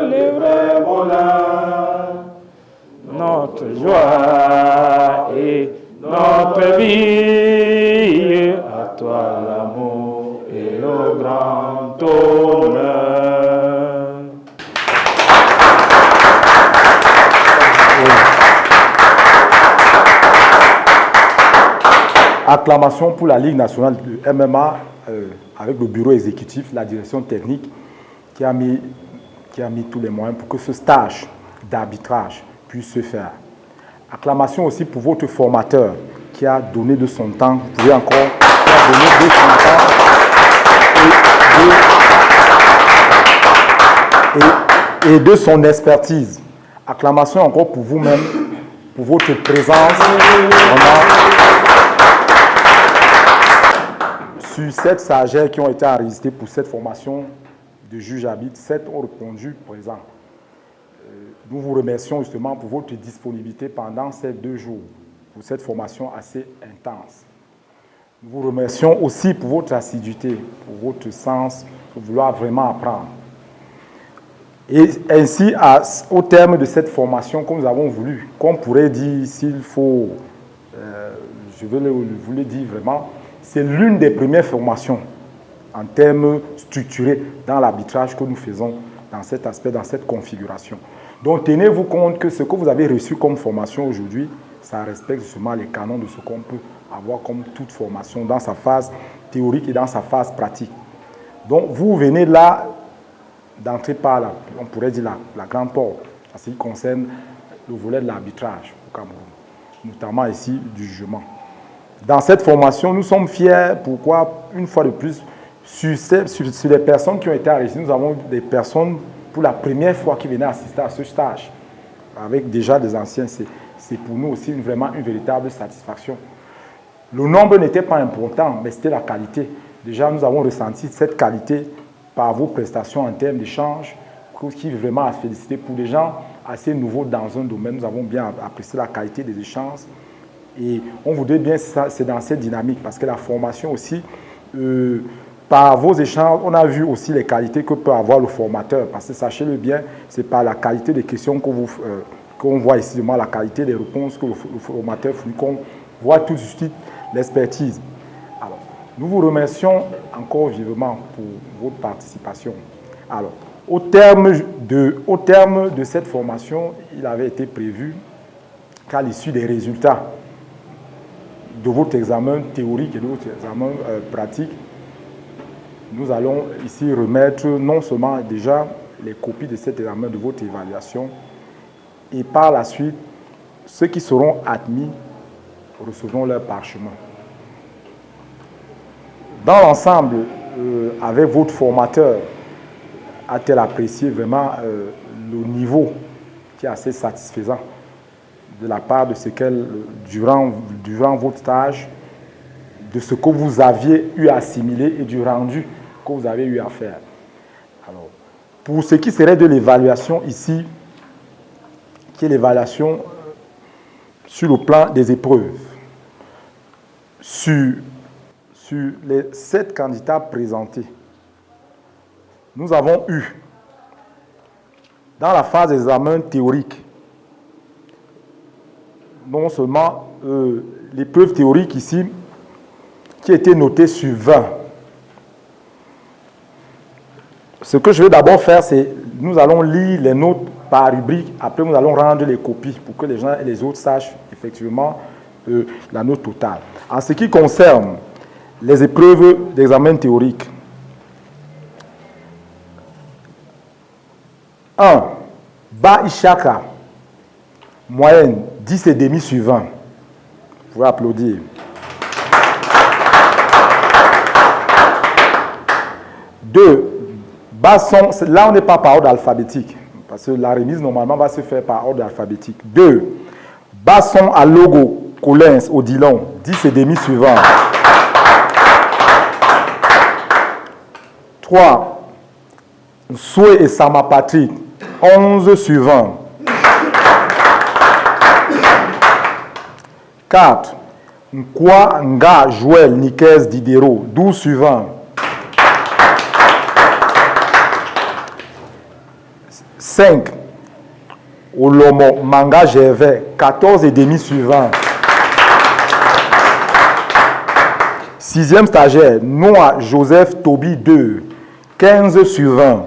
le vrai bonheur, notre joie et notre vie. À toi l'amour et le grand honneur. Acclamation pour la Ligue nationale de MMA avec le bureau exécutif, la direction technique qui a mis tous les moyens pour que ce stage d'arbitrage puisse se faire. Acclamation aussi pour votre formateur qui a donné de son temps, vous pouvez encore, qui a donné de son temps et de son expertise. Acclamation encore pour vous-même, pour votre présence sur 7 stagiaires qui ont été enregistrés pour cette formation de juge-arbitre. 7 ont répondu présent. Nous vous remercions justement pour votre disponibilité pendant ces 2 jours, pour cette formation assez intense. Nous vous remercions aussi pour votre assiduité, pour votre sens, pour vouloir vraiment apprendre. Et ainsi, au terme de cette formation, comme nous avons voulu, qu'on pourrait dire, s'il faut, je veux vous le dire vraiment, c'est l'une des premières formations en termes structurés dans l'arbitrage que nous faisons dans cet aspect, dans cette configuration. Donc, tenez-vous compte que ce que vous avez reçu comme formation aujourd'hui, ça respecte justement les canons de ce qu'on peut avoir comme toute formation dans sa phase théorique et dans sa phase pratique. Donc, vous venez là d'entrer par là, on pourrait dire la grande porte, en ce qui concerne le volet de l'arbitrage au Cameroun, notamment ici du jugement. Dans cette formation, nous sommes fiers, pourquoi, une fois de plus, sur les personnes qui ont été enregistrées, nous avons des personnes pour la première fois qui venaient assister à ce stage, avec déjà des anciens. C'est pour nous aussi vraiment une véritable satisfaction. Le nombre n'était pas important, mais c'était la qualité. Déjà, nous avons ressenti cette qualité par vos prestations en termes d'échange, qui est vraiment à féliciter pour des gens assez nouveaux dans un domaine. Nous avons bien apprécié la qualité des échanges. Et on voudrait bien, c'est dans cette dynamique, parce que la formation aussi, par vos échanges, on a vu aussi les qualités que peut avoir le formateur, parce que sachez-le bien, c'est par la qualité des questions qu'on voit ici, la qualité des réponses que le formateur fournit, qu'on voit tout de suite l'expertise. Alors, nous vous remercions encore vivement pour votre participation. Alors, au terme de cette formation, il avait été prévu qu'à l'issue des résultats de votre examen théorique et de votre examen pratique, nous allons ici remettre non seulement déjà les copies de cet examen, de votre évaluation, et par la suite, ceux qui seront admis recevront leur parchemin. Dans l'ensemble, avec votre formateur, a-t-elle apprécié vraiment le niveau qui est assez satisfaisant de la part de ce qu'elle, durant votre stage, de ce que vous aviez eu à assimiler et du rendu que vous avez eu à faire. Alors, pour ce qui serait de l'évaluation ici, qui est l'évaluation sur le plan des épreuves, sur les 7 candidats présentés, nous avons eu, dans la phase d'examen théorique, non seulement l'épreuve théorique ici, qui a été notée sur 20. Ce que je vais d'abord faire, c'est nous allons lire les notes par rubrique, après nous allons rendre les copies pour que les gens et les autres sachent effectivement la note totale. En ce qui concerne les épreuves d'examen théorique, 1. Ba Ishaka, moyenne 10,5 sur 20. Vous pouvez applaudir. 2. Basson, là on n'est pas par ordre alphabétique, parce que la remise normalement va se faire par ordre alphabétique. 2. Basson à Logo, Collins, Odilon, 10,5 sur 20. 3. Soué et Sama Patrick, 11 sur 20. 4. Nkwa Nga Joël Nikez Diderot, 12 sur 20. 5. Olomo Manga Gervais, 14 et demi sur 20. 6e stagiaire, Noah Joseph Toby 2, 15 sur 20.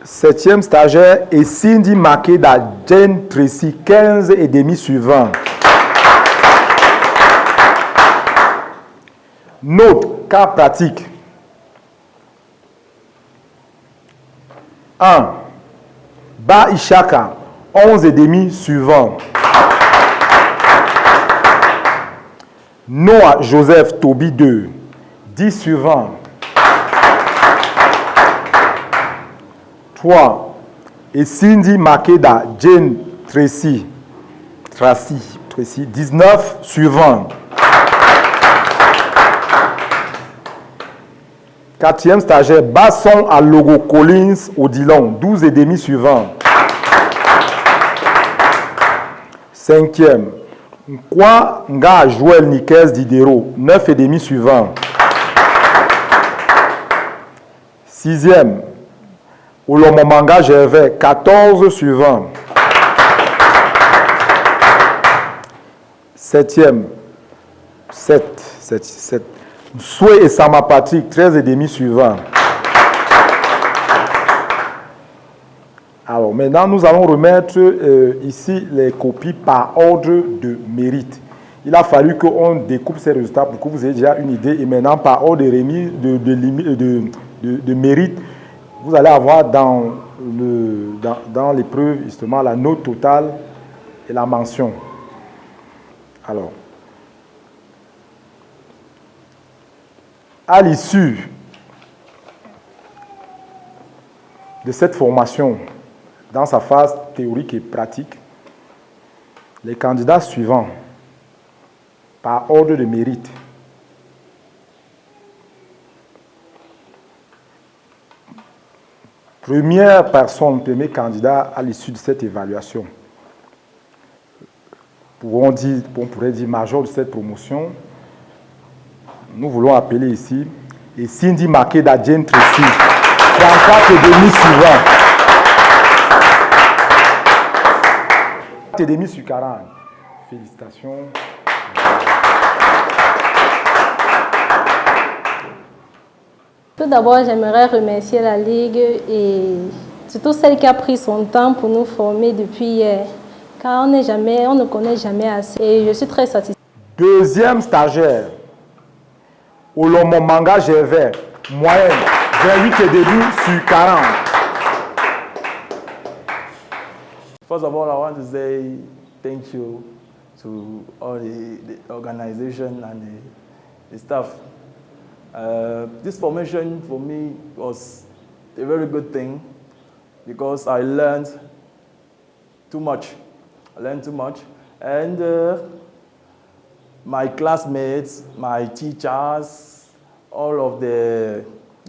7e stagiaire et Cindy Makeda Jane Tracy, 15 et demi sur 20. Note, cas pratique. 1. Ba Ishaka, 11 et demi sur 20. Noah Joseph Toby 2, 10 sur 20. 3. Et Cindy Makeda Jane Tracy, 19 sur 20. 4e stagiaire, Basson à Logo Collins Odilon, 12 et demi sur 20. 5e, Nkwa Nga Joël Nikes Diderot, 9 et demi sur 20. 6e, Olomomanga Gervais, 14 sur 20. 7e, 7. Soué et Sama Patrick, 13 et demi sur 20. Alors maintenant, nous allons remettre ici les copies par ordre de mérite. Il a fallu qu'on découpe ces résultats pour que vous ayez déjà une idée. Et maintenant, par ordre de remise de mérite, vous allez avoir dans l'épreuve justement la note totale et la mention. Alors, à l'issue de cette formation, dans sa phase théorique et pratique, les candidats suivants, par ordre de mérite, première personne, premier candidat à l'issue de cette évaluation, on pourrait dire major de cette promotion, nous voulons appeler ici, et Cindy Makeda Jane Tracy, 34 et demi sur 20. Et demi sur 40. Félicitations. Tout d'abord, j'aimerais remercier la Ligue et surtout celle qui a pris son temps pour nous former depuis hier. Car on ne connaît jamais assez et je suis très satisfaite. 2e stagiaire, Olomomanga Gervais, moyenne 28 et demi sur 40. First of all, I want to say thank you to all the organization and the staff. This formation for me was a very good thing because I learned too much. And my classmates, my teachers, all of the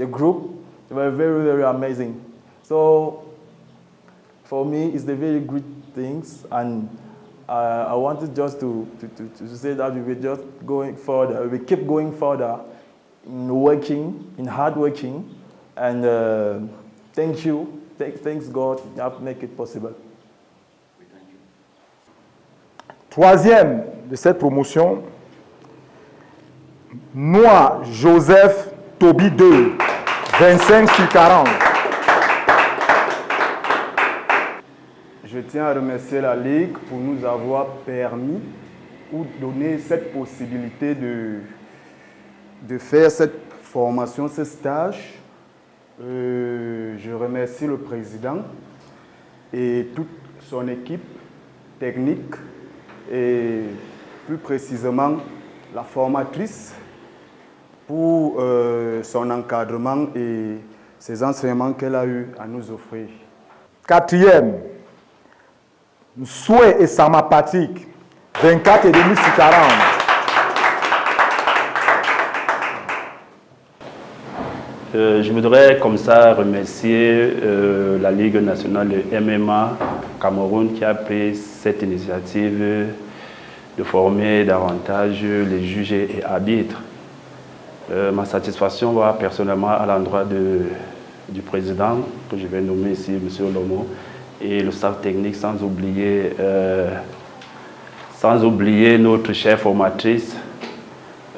group, they were very, very amazing. So for me, it's the very good things, and I wanted just to say that we will just going further, we keep going further in hard working, and thank you, thanks God, you have make it possible. 3e de cette promotion, Noah Joseph Toby 2, 25 sur 40. Je tiens à remercier la Ligue pour nous avoir permis ou donné cette possibilité de faire cette formation, ce stage. Je remercie le président et toute son équipe technique et plus précisément la formatrice pour son encadrement et ses enseignements qu'elle a eu à nous offrir. 4e, Soué et Sama Patrick, 24 et demi sur 40. Je voudrais comme ça remercier la Ligue nationale de MMA Cameroun qui a pris cette initiative de former davantage les juges et arbitres. Ma satisfaction va personnellement à l'endroit du président, que je vais nommer ici, M. Lomo, et le staff technique, sans oublier notre chère formatrice.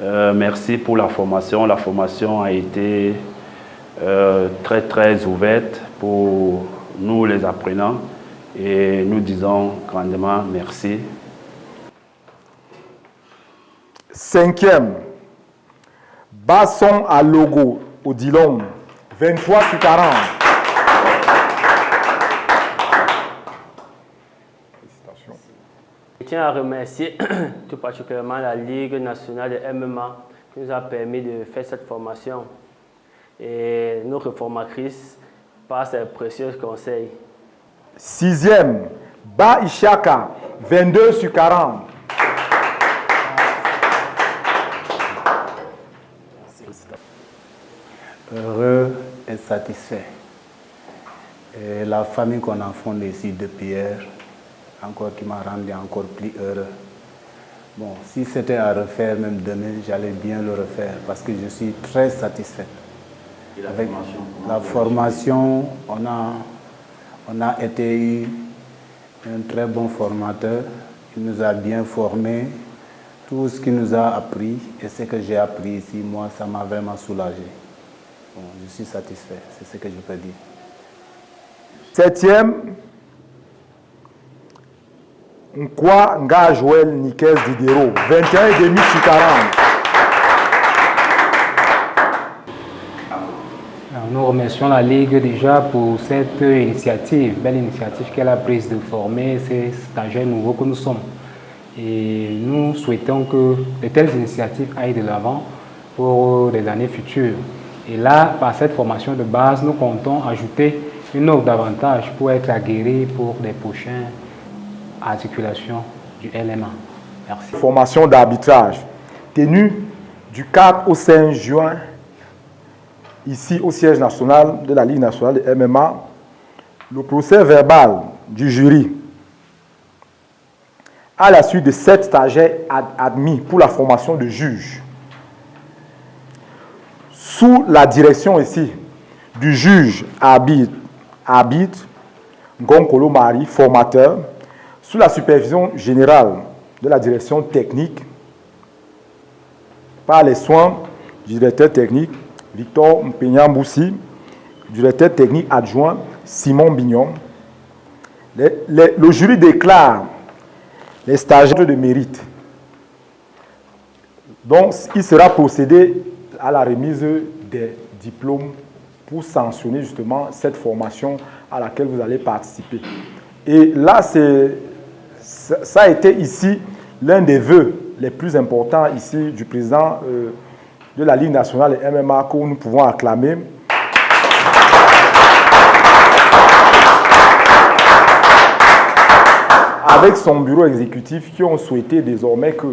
Merci pour la formation. La formation a été très, très ouverte pour nous, les apprenants, et nous disons grandement merci. 5e, basson à logo Odilon, 23 sur 40. Je tiens à remercier tout particulièrement la Ligue nationale de MMA qui nous a permis de faire cette formation et notre formatrice par ses précieux conseils. 6e, Ba Ishaka, 22 sur 40. Heureux et satisfait. Et la famille qu'on a fondée ici de Pierre, encore qui m'a rendu encore plus heureux. Bon, si c'était à refaire même demain, j'allais bien le refaire parce que je suis très satisfait. Avec la formation, on a été un très bon formateur. Il nous a bien formés. Tout ce qu'il nous a appris et ce que j'ai appris ici, moi, ça m'a vraiment soulagé. Bon, je suis satisfait, c'est ce que je peux dire. 7e, Nkwa Nga Joël Nikes Diderot, 21,5 sur 40. Nous remercions la Ligue déjà pour cette initiative, belle initiative qu'elle a prise de former ces stagiaires nouveaux que nous sommes. Et nous souhaitons que de telles initiatives aillent de l'avant pour les années futures. Et là, par cette formation de base, nous comptons ajouter une offre d'avantages pour être aguerris pour les prochaines articulations du LMA. Merci. Formation d'arbitrage tenue du 4 au 5 juin, ici au siège national de la Ligue nationale de MMA. Le procès verbal du jury à la suite de 7 stagiaires admis pour la formation de juge. Sous la direction ici du juge arbitre Ngonkolo Marie, formateur, sous la supervision générale de la direction technique, par les soins du directeur technique Victor Mpenyamboussi, directeur technique adjoint Simon Bignon. Le jury déclare les stagiaires de mérite. Donc, il sera procédé à la remise des diplômes pour sanctionner justement cette formation à laquelle vous allez participer. Et là, ça a été ici l'un des vœux les plus importants ici du président de la Ligue nationale de MMA que nous pouvons acclamer. Avec son bureau exécutif qui ont souhaité désormais que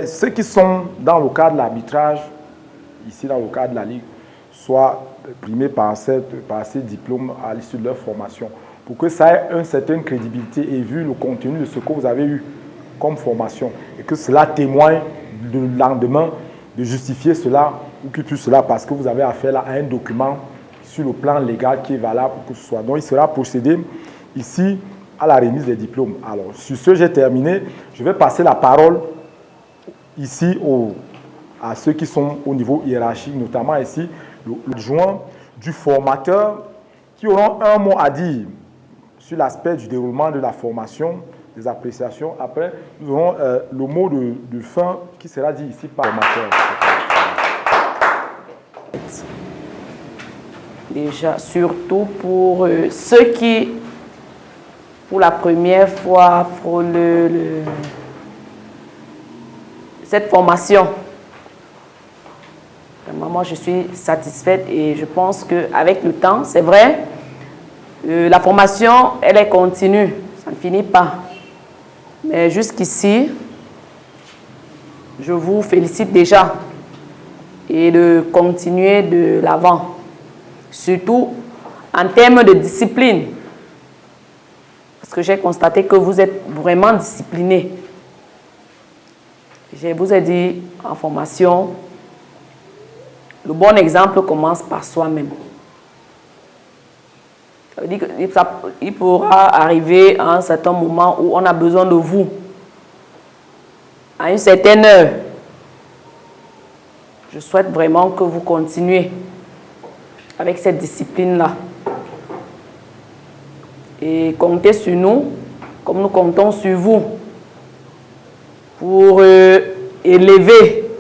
ceux qui sont dans le cadre de l'arbitrage, ici dans le cadre de la Ligue, soient primés par ces diplômes à l'issue de leur formation, pour que ça ait une certaine crédibilité et vu le contenu de ce que vous avez eu comme formation, et que cela témoigne le lendemain de justifier cela ou que plus cela, parce que vous avez affaire là à un document sur le plan légal qui est valable pour que ce soit. Donc il sera procédé ici à la remise des diplômes. Alors, sur ce, j'ai terminé. Je vais passer la parole ici à ceux qui sont au niveau hiérarchique, notamment ici, l'adjoint du formateur, qui auront un mot à dire sur l'aspect du déroulement de la formation, des appréciations. Après, nous aurons le mot de fin qui sera dit ici par le formateur. Déjà, surtout pour ceux qui, pour la première fois, frôlent cette formation. Vraiment, moi, je suis satisfaite et je pense qu'avec le temps, c'est vrai, la formation, elle est continue, ça ne finit pas. Mais jusqu'ici, je vous félicite déjà et de continuer de l'avant. Surtout en termes de discipline. Parce que j'ai constaté que vous êtes vraiment disciplinés. Je vous ai dit en formation, le bon exemple commence par soi-même. Ça veut dire qu'il pourra arriver à un certain moment où on a besoin de vous, à une certaine heure. Je souhaite vraiment que vous continuez avec cette discipline-là. Et comptez sur nous, comme nous comptons sur vous, pour élever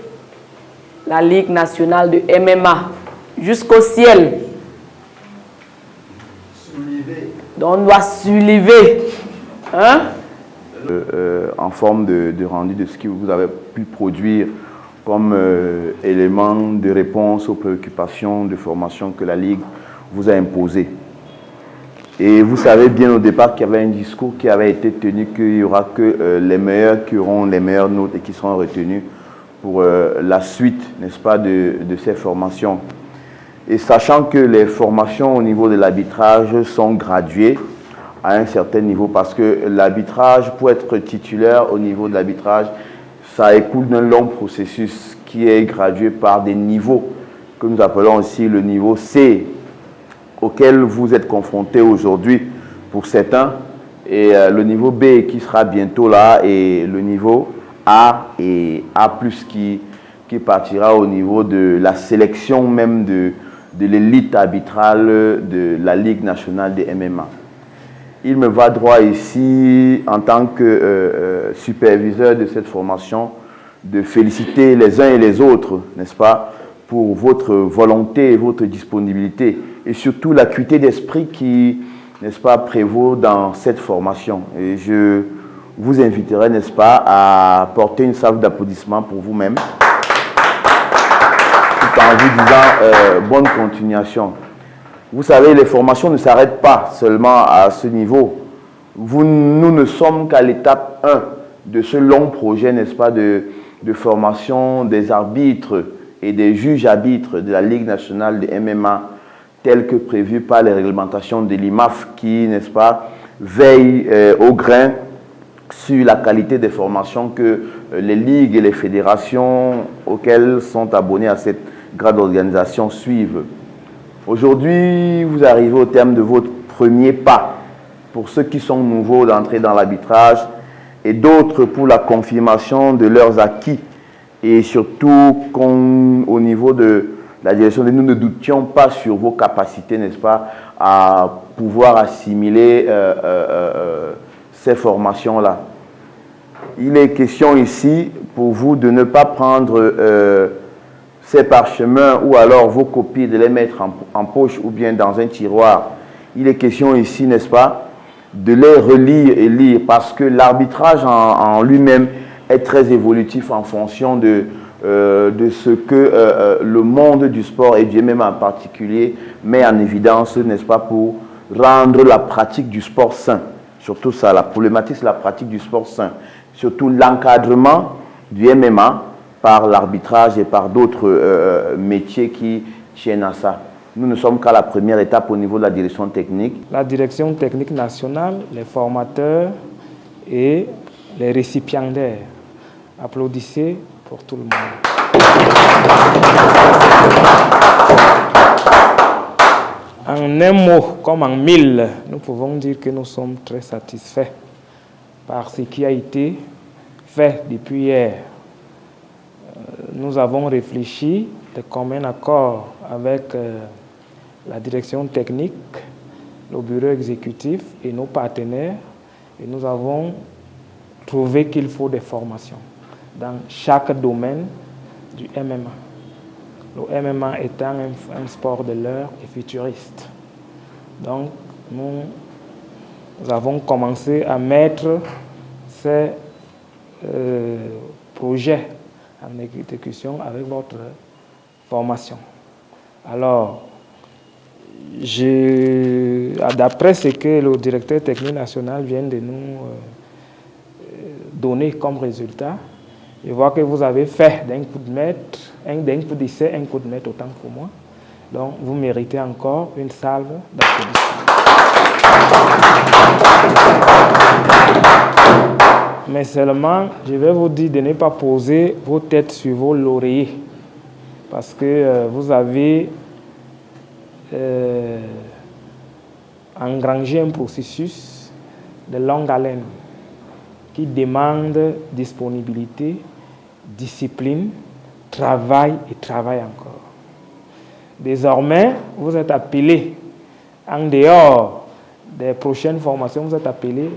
la Ligue nationale de MMA jusqu'au ciel. Donc on doit soulever. Hein? En forme de rendu de ce que vous avez pu produire comme élément de réponse aux préoccupations de formation que la Ligue vous a imposées. Et vous savez bien au départ qu'il y avait un discours qui avait été tenu qu'il n'y aura que les meilleurs qui auront les meilleures notes et qui seront retenus pour la suite, n'est-ce pas, de ces formations. Et sachant que les formations au niveau de l'arbitrage sont graduées à un certain niveau, parce que l'arbitrage, pour être titulaire au niveau de l'arbitrage, ça écoule d'un long processus qui est gradué par des niveaux que nous appelons aussi le niveau C, auquel vous êtes confrontés aujourd'hui pour certains, et le niveau B qui sera bientôt là, et le niveau A et A+, qui partira au niveau de la sélection même de l'élite arbitrale de la Ligue nationale des MMA. Il me va droit ici, en tant que superviseur de cette formation, de féliciter les uns et les autres, n'est-ce pas, pour votre volonté et votre disponibilité, et surtout l'acuité d'esprit qui, n'est-ce pas, prévaut dans cette formation. Et je vous inviterai, n'est-ce pas, à porter une salve d'applaudissements pour vous-même, tout en vous disant bonne continuation. Vous savez, les formations ne s'arrêtent pas seulement à ce niveau. Nous ne sommes qu'à l'étape 1 de ce long projet, n'est-ce pas, de formation des arbitres et des juges-arbitres de la Ligue nationale de MMA, tel que prévu par les réglementations de l'IMAF, qui, n'est-ce pas, veille au grain sur la qualité des formations que les ligues et les fédérations auxquelles sont abonnés à cette grande organisation suivent. Aujourd'hui, vous arrivez au terme de votre premier pas pour ceux qui sont nouveaux d'entrer dans l'arbitrage et d'autres pour la confirmation de leurs acquis. Et surtout, au niveau de la direction, nous ne doutions pas sur vos capacités, n'est-ce pas, à pouvoir assimiler ces formations-là. Il est question ici pour vous de ne pas prendre ces parchemins ou alors vos copies, de les mettre en poche ou bien dans un tiroir. Il est question ici, n'est-ce pas, de les relire et lire, parce que l'arbitrage en lui-même est très évolutif en fonction de ce que le monde du sport et du MMA en particulier met en évidence, n'est-ce pas, pour rendre la pratique du sport sain. Surtout ça, la problématique, c'est la pratique du sport sain. Surtout l'encadrement du MMA par l'arbitrage et par d'autres métiers qui tiennent à ça. Nous ne sommes qu'à la première étape au niveau de la direction technique. La direction technique nationale, les formateurs et les récipiendaires. Applaudissez pour tout le monde. En un mot, comme en mille, nous pouvons dire que nous sommes très satisfaits par ce qui a été fait depuis hier. Nous avons réfléchi de commun accord avec la direction technique, le bureau exécutif et nos partenaires, et nous avons trouvé qu'il faut des formations dans chaque domaine du MMA. Le MMA étant un sport de l'heure et futuriste. Donc, nous avons commencé à mettre ces projets en exécution avec votre formation. Alors, d'après ce que le directeur technique national vient de nous donner comme résultat, je vois que vous avez fait d'un coup de maître, d'un coup d'essai, un coup de maître autant pour moi. Donc, vous méritez encore une salve d'applaudissements. Mais seulement, je vais vous dire de ne pas poser vos têtes sur vos lauriers. Parce que vous avez engrangé un processus de longue haleine qui demande disponibilité, discipline, travail et travail encore. Désormais, vous êtes appelés, en dehors des prochaines formations, vous êtes appelés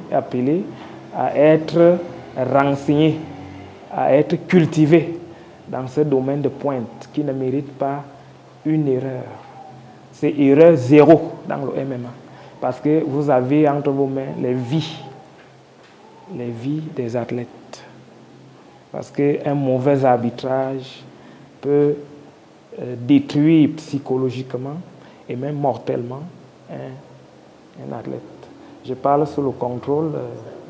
à être renseignés, à être cultivés dans ce domaine de pointe qui ne mérite pas une erreur. C'est erreur zéro dans le MMA. Parce que vous avez entre vos mains les vies des athlètes. Parce qu'un mauvais arbitrage peut détruire psychologiquement et même mortellement un athlète. Je parle sous le contrôle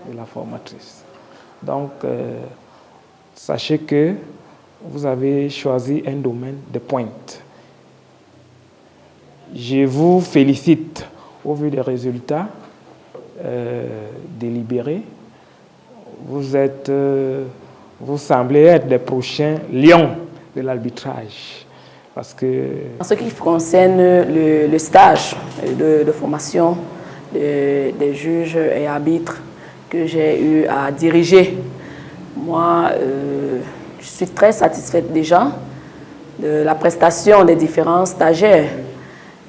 de la formatrice. Donc, sachez que vous avez choisi un domaine de pointe. Je vous félicite au vu des résultats délibérés. Vous semblez être des prochains lions de l'arbitrage. Parce que... En ce qui concerne le stage de formation des juges et arbitres que j'ai eu à diriger, moi, je suis très satisfaite déjà de la prestation des différents stagiaires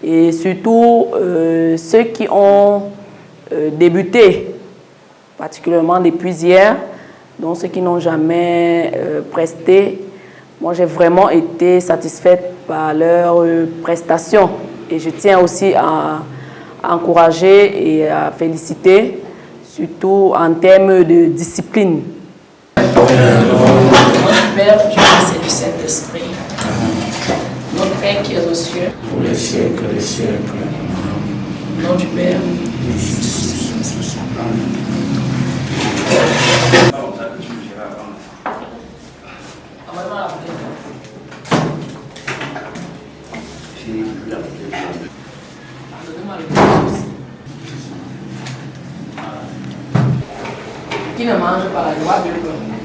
et surtout ceux qui ont débuté, particulièrement depuis hier, donc ceux qui n'ont jamais presté. Moi, j'ai vraiment été satisfaite par leurs prestations et je tiens aussi à encourager et à féliciter, surtout en termes de discipline. Notre Père, Dieu et du Saint-Esprit, notre Père qui est aux cieux, pour les siècles des siècles. Nom du Père, qui ne mange pas la joie de